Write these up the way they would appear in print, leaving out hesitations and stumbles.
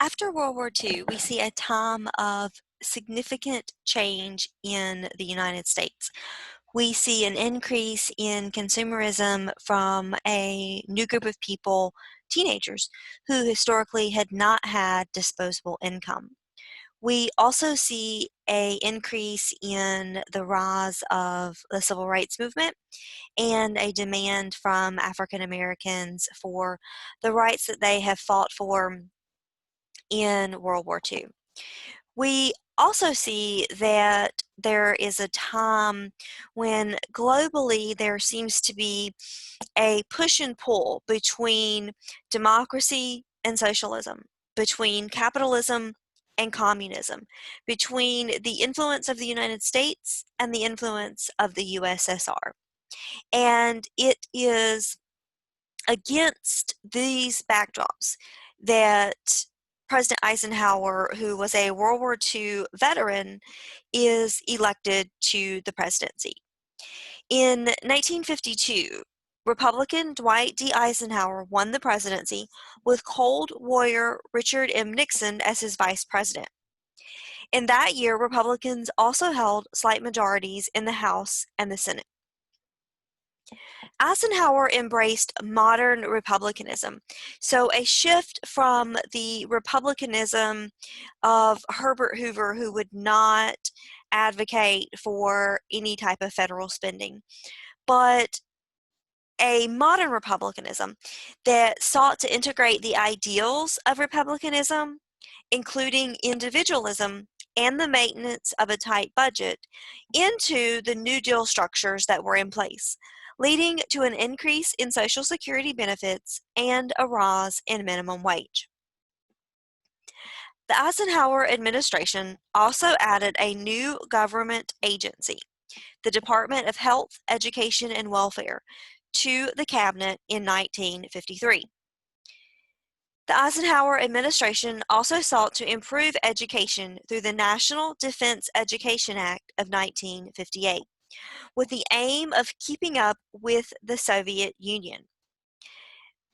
After World War II, we see a time of significant change in the United States. We see an increase in consumerism from a new group of people, teenagers, who historically had not had disposable income. We also see an increase in the rise of the civil rights movement and a demand from African Americans for the rights that they have fought for in World War II. We also see that there is a time when globally there seems to be a push and pull between democracy and socialism, between capitalism and communism, between the influence of the United States and the influence of the USSR. And it is against these backdrops that President Eisenhower, who was a World War II veteran, is elected to the presidency. In 1952, Republican Dwight D. Eisenhower won the presidency with Cold Warrior Richard M. Nixon as his vice president. In that year, Republicans also held slight majorities in the House and the Senate. Eisenhower embraced modern republicanism, so a shift from the republicanism of Herbert Hoover, who would not advocate for any type of federal spending, but a modern republicanism that sought to integrate the ideals of republicanism, including individualism and the maintenance of a tight budget, into the New Deal structures that were in place, leading to an increase in Social Security benefits and a rise in minimum wage. The Eisenhower administration also added a new government agency, the Department of Health, Education, and Welfare, to the cabinet in 1953. The Eisenhower administration also sought to improve education through the National Defense Education Act of 1958, with the aim of keeping up with the Soviet Union.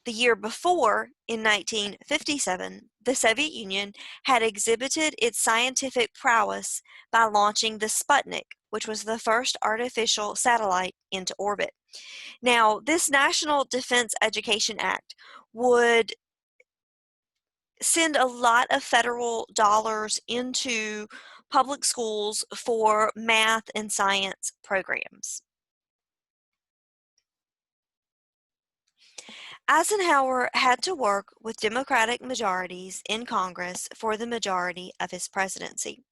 The year before, in 1957, the Soviet Union had exhibited its scientific prowess by launching the Sputnik, which was the first artificial satellite into orbit. Now, this National Defense Education Act would send a lot of federal dollars into public schools for math and science programs. Eisenhower had to work with Democratic majorities in Congress for the majority of his presidency,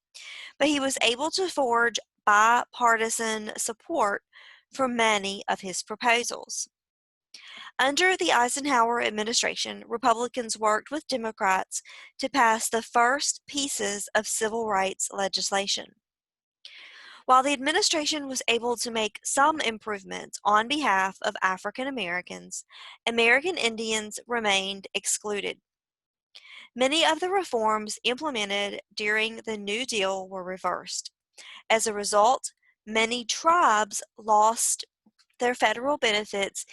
but he was able to forge bipartisan support for many of his proposals. Under the Eisenhower administration, Republicans worked with Democrats to pass the first pieces of civil rights legislation. While the administration was able to make some improvements on behalf of African Americans, American Indians remained excluded. Many of the reforms implemented during the New Deal were reversed. As a result, many tribes lost their federal benefits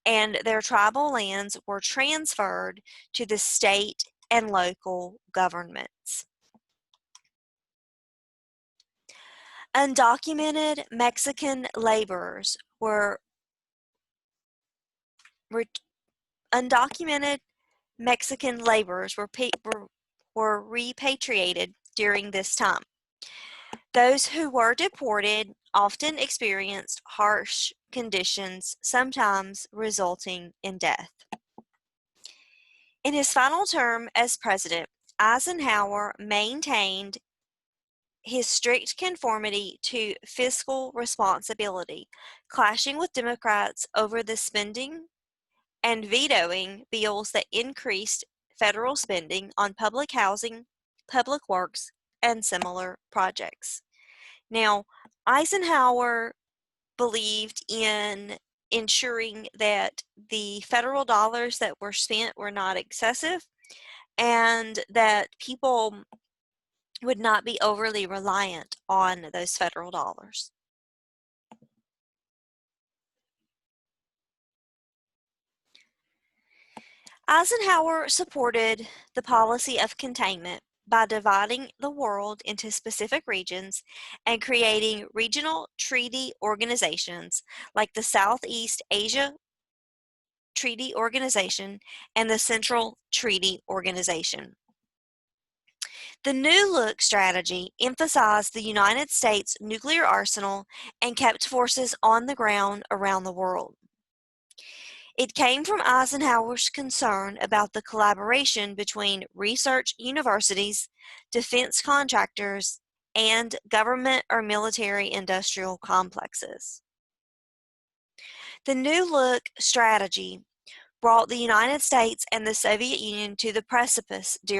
and their tribal lands were transferred to the state and local governments. Undocumented Mexican laborers were repatriated during this time. Those who were deported often experienced harsh conditions, sometimes resulting in death. In his final term as president, Eisenhower maintained his strict conformity to fiscal responsibility, clashing with Democrats over the spending and vetoing bills that increased federal spending on public housing, public works, and similar projects. Now, Eisenhower believed in ensuring that the federal dollars that were spent were not excessive and that people would not be overly reliant on those federal dollars. Eisenhower supported the policy of containment by dividing the world into specific regions and creating regional treaty organizations like the Southeast Asia Treaty Organization and the Central Treaty Organization. The New Look strategy emphasized the United States nuclear arsenal and kept forces on the ground around the world. It came from Eisenhower's concern about the collaboration between research universities, defense contractors, and government or military industrial complexes. The New Look strategy brought the United States and the Soviet Union to the precipice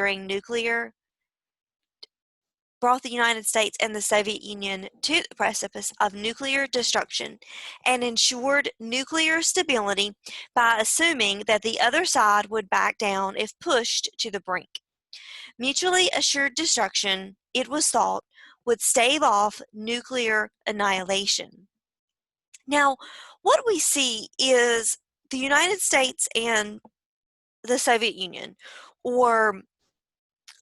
of nuclear destruction and ensured nuclear stability by assuming that the other side would back down if pushed to the brink. Mutually assured destruction, it was thought, would stave off nuclear annihilation. Now, what we see is the United States and the Soviet Union, or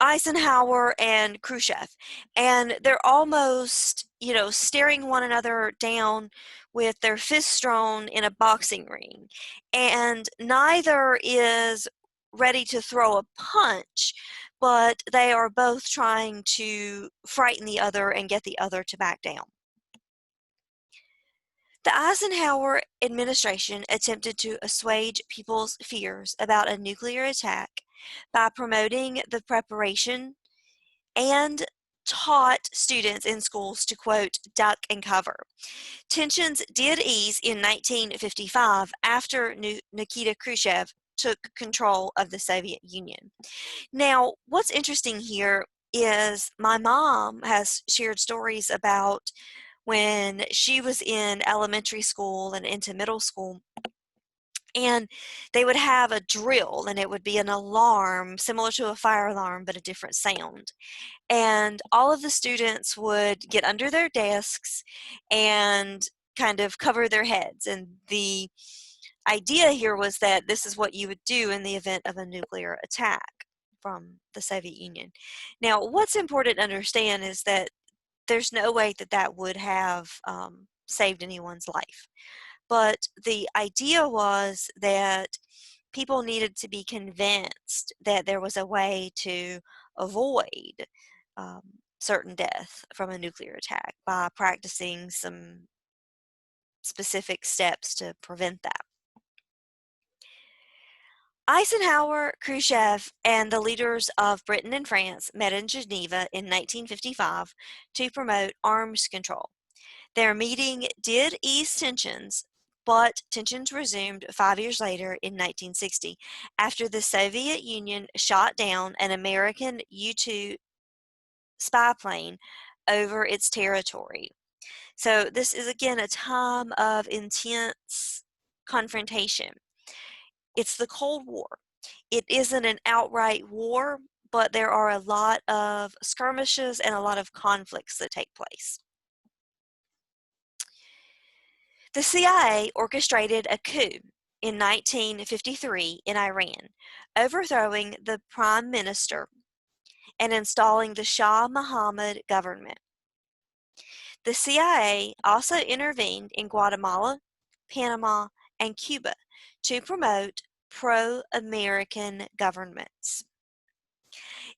Eisenhower and Khrushchev, and they're almost, staring one another down with their fists thrown in a boxing ring, and neither is ready to throw a punch, but they are both trying to frighten the other and get the other to back down. The Eisenhower administration attempted to assuage people's fears about a nuclear attack by promoting the preparation and taught students in schools to, quote, duck and cover. Tensions did ease in 1955 after Nikita Khrushchev took control of the Soviet Union. Now, what's interesting here is my mom has shared stories about when she was in elementary school and into middle school, and they would have a drill, and it would be an alarm similar to a fire alarm but a different sound. And all of the students would get under their desks and kind of cover their heads. And the idea here was that this is what you would do in the event of a nuclear attack from the Soviet Union. Now, what's important to understand is that there's no way that that would have saved anyone's life. But the idea was that people needed to be convinced that there was a way to avoid certain death from a nuclear attack by practicing some specific steps to prevent that. Eisenhower, Khrushchev, and the leaders of Britain and France met in Geneva in 1955 to promote arms control. Their meeting did ease tensions, but tensions resumed 5 years later in 1960 after the Soviet Union shot down an American U-2 spy plane over its territory. So this is again a time of intense confrontation. It's the Cold War. It isn't an outright war, but there are a lot of skirmishes and a lot of conflicts that take place. The CIA orchestrated a coup in 1953 in Iran, overthrowing the prime minister and installing the Shah Mohammad government. The CIA also intervened in Guatemala, Panama, and Cuba to promote pro-American governments.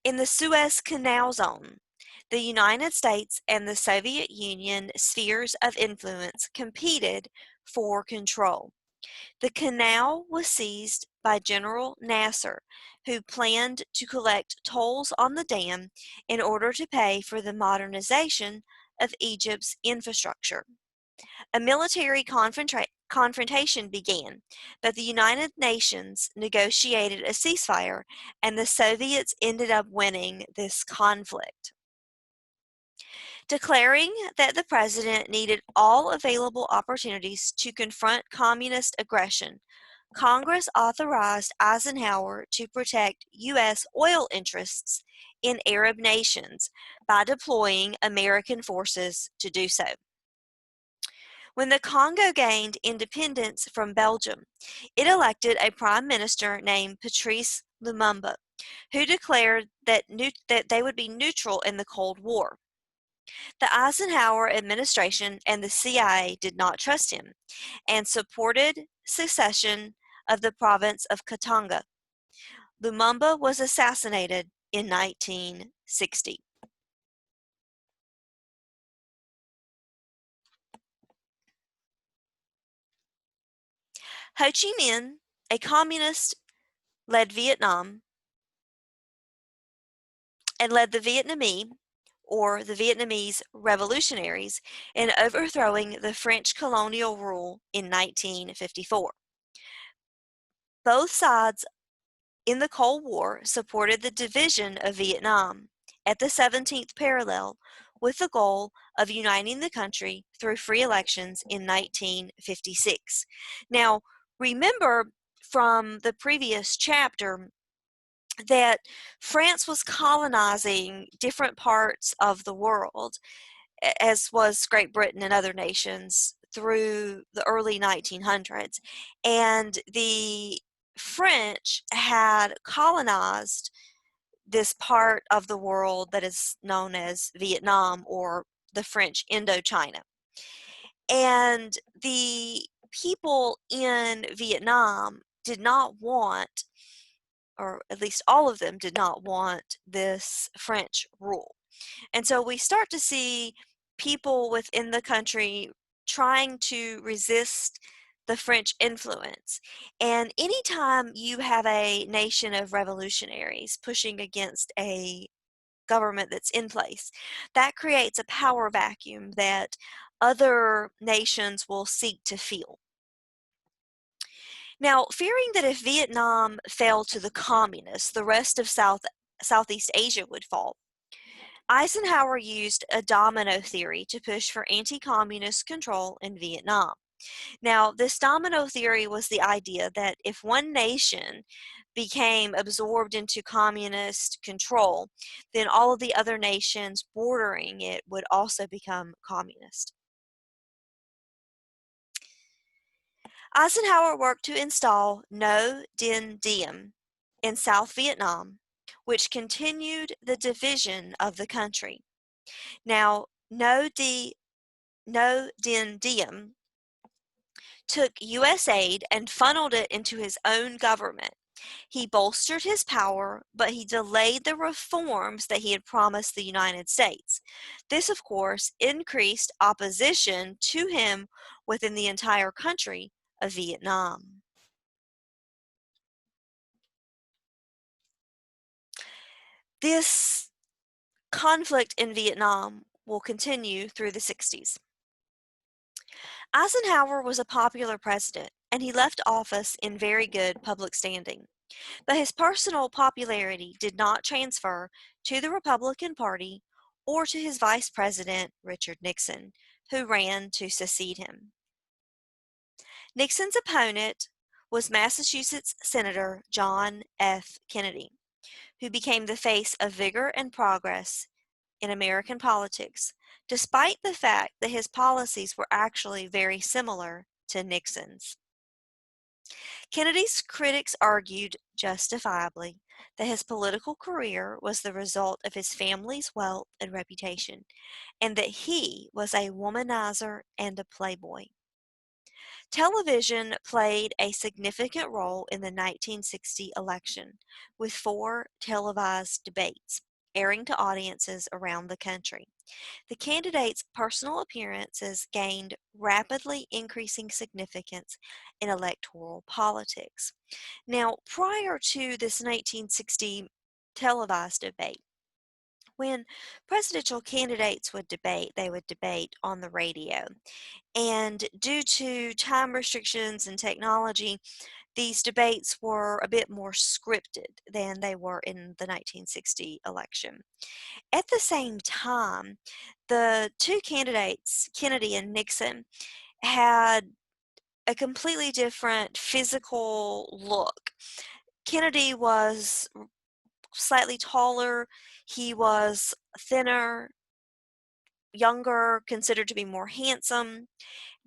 In the Suez Canal Zone, the United States and the Soviet Union spheres of influence competed for control. The canal was seized by General Nasser, who planned to collect tolls on the dam in order to pay for the modernization of Egypt's infrastructure. A military confrontation began, but the United Nations negotiated a ceasefire, and the Soviets ended up winning this conflict. Declaring that the president needed all available opportunities to confront communist aggression, Congress authorized Eisenhower to protect U.S. oil interests in Arab nations by deploying American forces to do so. When the Congo gained independence from Belgium, it elected a prime minister named Patrice Lumumba, who declared that they would be neutral in the Cold War. The Eisenhower administration and the CIA did not trust him and supported secession of the province of Katanga. Lumumba was assassinated in 1960. Ho Chi Minh, a communist, led Vietnam and led the Vietnamese revolutionaries in overthrowing the French colonial rule in 1954. Both sides in the Cold War supported the division of Vietnam at the 17th parallel with the goal of uniting the country through free elections in 1956. Now, remember from the previous chapter that France was colonizing different parts of the world, as was Great Britain and other nations through the early 1900s. And the French had colonized this part of the world that is known as Vietnam or the French Indochina. And the people in Vietnam did not want, or at least all of them did not want, this French rule. And so we start to see people within the country trying to resist the French influence. And anytime you have a nation of revolutionaries pushing against a government that's in place, that creates a power vacuum that other nations will seek to fill. Now, fearing that if Vietnam fell to the communists, the rest of Southeast Asia would fall, Eisenhower used a domino theory to push for anti-communist control in Vietnam. Now, this domino theory was the idea that if one nation became absorbed into communist control, then all of the other nations bordering it would also become communist. Eisenhower worked to install No Dinh Diem in South Vietnam, which continued the division of the country. Now, No Dinh Diem took U.S. aid and funneled it into his own government. He bolstered his power, but he delayed the reforms that he had promised the United States. This, of course, increased opposition to him within the entire country of Vietnam. This conflict in Vietnam will continue through the 60s. Eisenhower was a popular president, and he left office in very good public standing. But his personal popularity did not transfer to the Republican Party or to his vice president, Richard Nixon, who ran to succeed him. Nixon's opponent was Massachusetts Senator John F. Kennedy, who became the face of vigor and progress in American politics, despite the fact that his policies were actually very similar to Nixon's. Kennedy's critics argued, justifiably, that his political career was the result of his family's wealth and reputation, and that he was a womanizer and a playboy. Television played a significant role in the 1960 election, with 4 televised debates airing to audiences around the country. The candidates' personal appearances gained rapidly increasing significance in electoral politics. Now, prior to this 1960 televised debate, when presidential candidates would debate, they would debate on the radio. And due to time restrictions and technology, these debates were a bit more scripted than they were in the 1960 election. At the same time, the two candidates, Kennedy and Nixon, had a completely different physical look. Kennedy was slightly taller, he was thinner, younger, considered to be more handsome.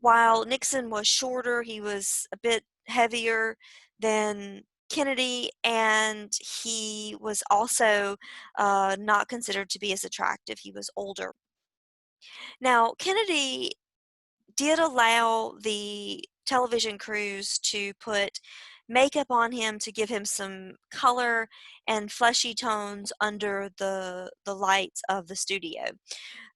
While Nixon was shorter, he was a bit heavier than Kennedy, and he was also not considered to be as attractive. He was older. Now, Kennedy did allow the television crews to put makeup on him to give him some color and fleshy tones under the lights of the studio.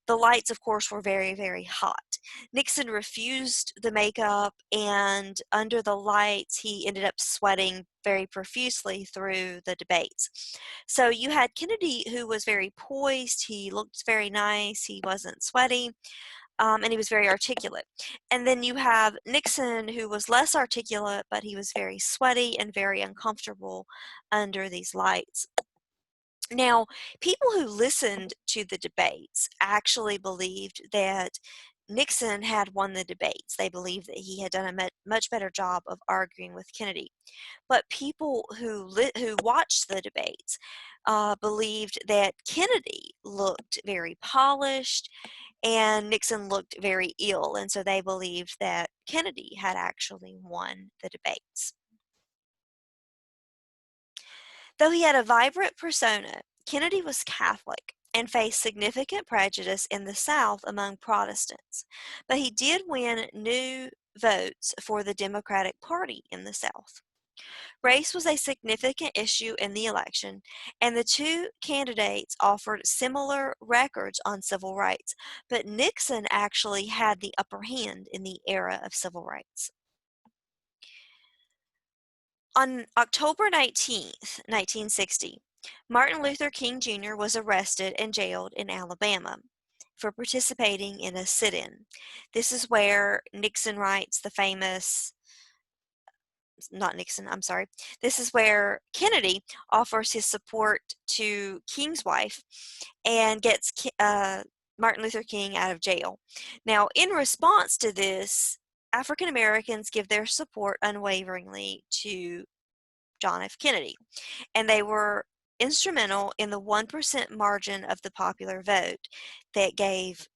The lights, of course, were very, very hot. Nixon refused the makeup, and under the lights, he ended up sweating very profusely through the debates. So you had Kennedy, who was very poised, he looked very nice, he wasn't sweaty, and he was very articulate. And then you have Nixon, who was less articulate, but he was very sweaty and very uncomfortable under these lights. Now, people who listened to the debates actually believed that Nixon had won the debates. They believed that he had done a much better job of arguing with Kennedy. But people who watched the debates believed that Kennedy looked very polished and Nixon looked very ill, and so they believed that Kennedy had actually won the debates. Though he had a vibrant persona, Kennedy was Catholic and faced significant prejudice in the South among Protestants, but he did win new votes for the Democratic Party in the South. Race was a significant issue in the election, and the two candidates offered similar records on civil rights, but Nixon actually had the upper hand in the era of civil rights. On October 19th, 1960, Martin Luther King Jr. was arrested and jailed in Alabama for participating in a sit-in. This is where Nixon writes the famous, not Nixon, I'm sorry. This is where Kennedy offers his support to King's wife and gets Martin Luther King out of jail. Now, in response to this, African Americans give their support unwaveringly to John F. Kennedy, and they were instrumental in the 1% margin of the popular vote that gave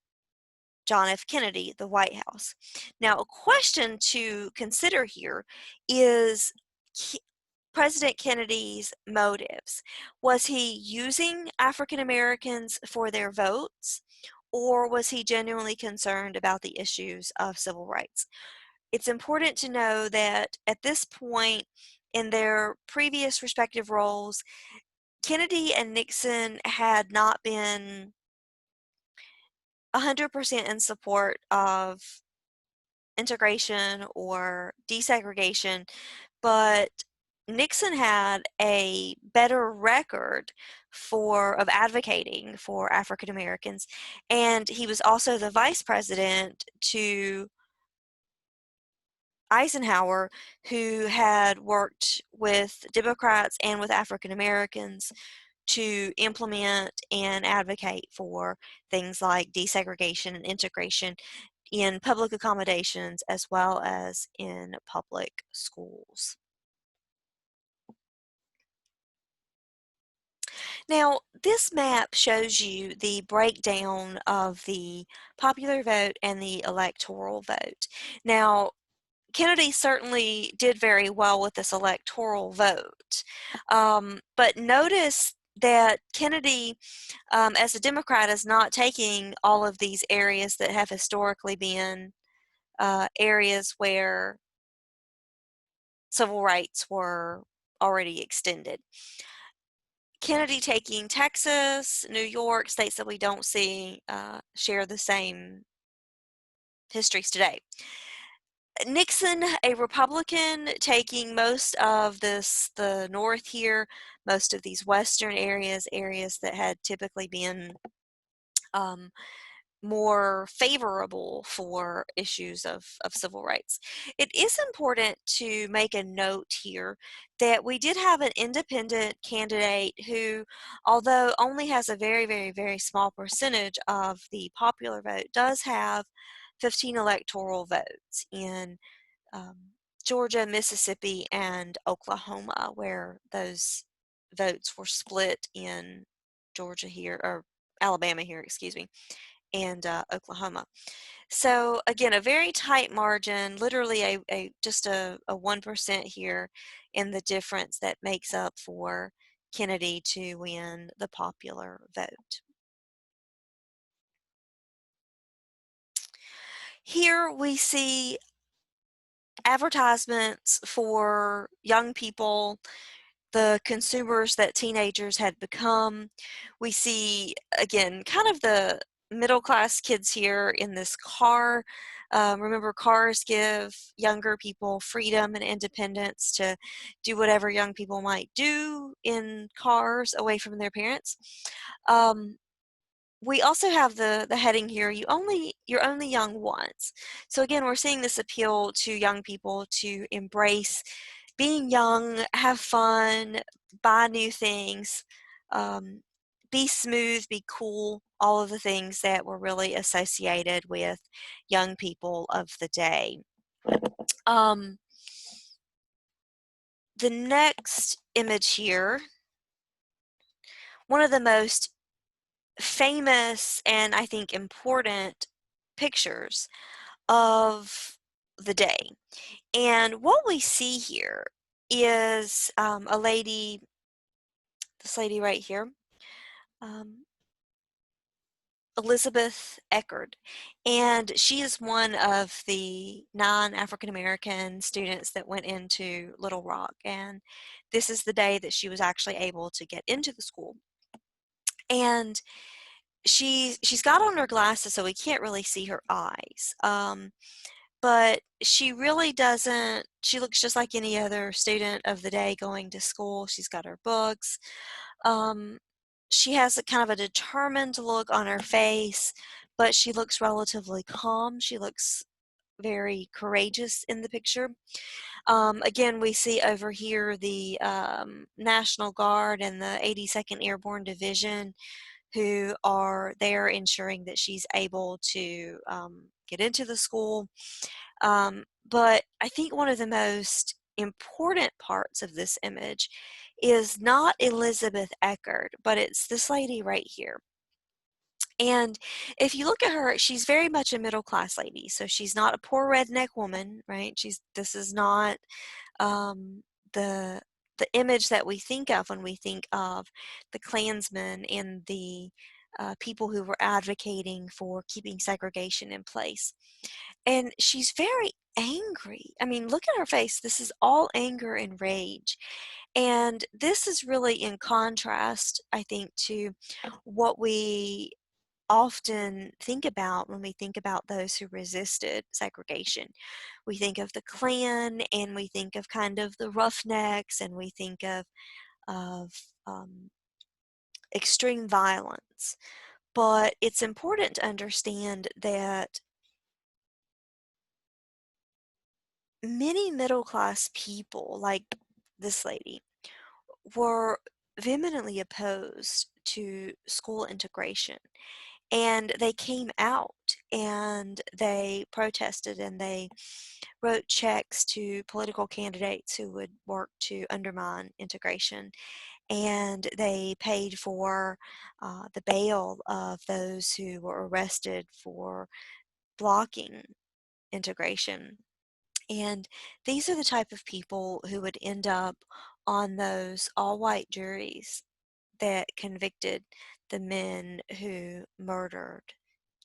John F. Kennedy the White House. Now, a question to consider here is President Kennedy's motives. Was he using African Americans for their votes, or was he genuinely concerned about the issues of civil rights? It's important to know that at this point in their previous respective roles, Kennedy and Nixon had not been 100% in support of integration or desegregation, but Nixon had a better record of advocating for African Americans, and he was also the vice president to Eisenhower, who had worked with Democrats and with African Americans to implement and advocate for things like desegregation and integration in public accommodations as well as in public schools. Now, this map shows you the breakdown of the popular vote and the electoral vote. Now, Kennedy certainly did very well with this electoral vote, but notice that Kennedy, as a Democrat, is not taking all of these areas that have historically been areas where civil rights were already extended. Kennedy taking Texas, New York, states that we don't see share the same histories today. Nixon, a Republican, taking most of the North here, most of these Western areas that had typically been more favorable for issues of civil rights. It is important to make a note here that we did have an independent candidate who, although only has a very, very, very small percentage of the popular vote, does have 15 electoral votes in Georgia, Mississippi, and Oklahoma, where those votes were split in Georgia here, or Alabama here, excuse me, and Oklahoma. So again, a very tight margin, literally just a 1% here in the difference that makes up for Kennedy to win the popular vote. Here we see advertisements for young people, the consumers that teenagers had become. We see, again, kind of the middle class kids here in this car. Remember, cars give younger people freedom and independence to do whatever young people might do in cars away from their parents. Um, we also have the heading here, you're only young once. So again, we're seeing this appeal to young people to embrace being young, have fun, buy new things, um, be smooth, be cool, all of the things that were really associated with young people of the day. Um, the next image here, one of the most famous and I think important pictures of the day. And what we see here is this lady right here, um, Elizabeth Eckerd, and she is one of the 9 African American students that went into Little Rock, and this is the day that she was actually able to get into the school. And she's got on her glasses, so we can't really see her eyes. But she really doesn't, she looks just like any other student of the day going to school. She's got her books. Um, she has a kind of a determined look on her face, but she looks relatively calm. She looks very courageous in the picture. Again, we see over here the National Guard and the 82nd Airborne Division who are there ensuring that she's able to get into the school. But I think one of the most important parts of this image is not Elizabeth Eckerd, but it's this lady right here. And if you look at her, she's very much a middle class lady. So she's not a poor redneck woman, right? This is not um, the the image that we think of when we think of the Klansmen and the people who were advocating for keeping segregation in place. And she's very angry. I mean, look at her face. This is all anger and rage. And this is really in contrast, I think, to what we often think about when we think about those who resisted segregation. We think of the Klan, and we think of kind of the roughnecks, and we think of um, extreme violence. But it's important to understand that many middle class people, like this lady, were vehemently opposed to school integration. And they came out and they protested and they wrote checks to political candidates who would work to undermine integration. And they paid for the bail of those who were arrested for blocking integration. And these are the type of people who would end up on those all-white juries that convicted the men who murdered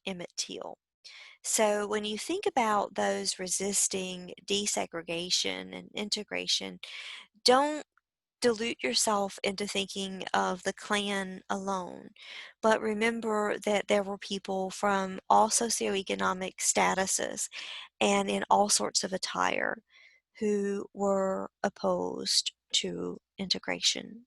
Emmett Till. So when you think about those resisting desegregation and integration, don't dilute yourself into thinking of the Klan alone, but remember that there were people from all socioeconomic statuses and in all sorts of attire who were opposed to integration.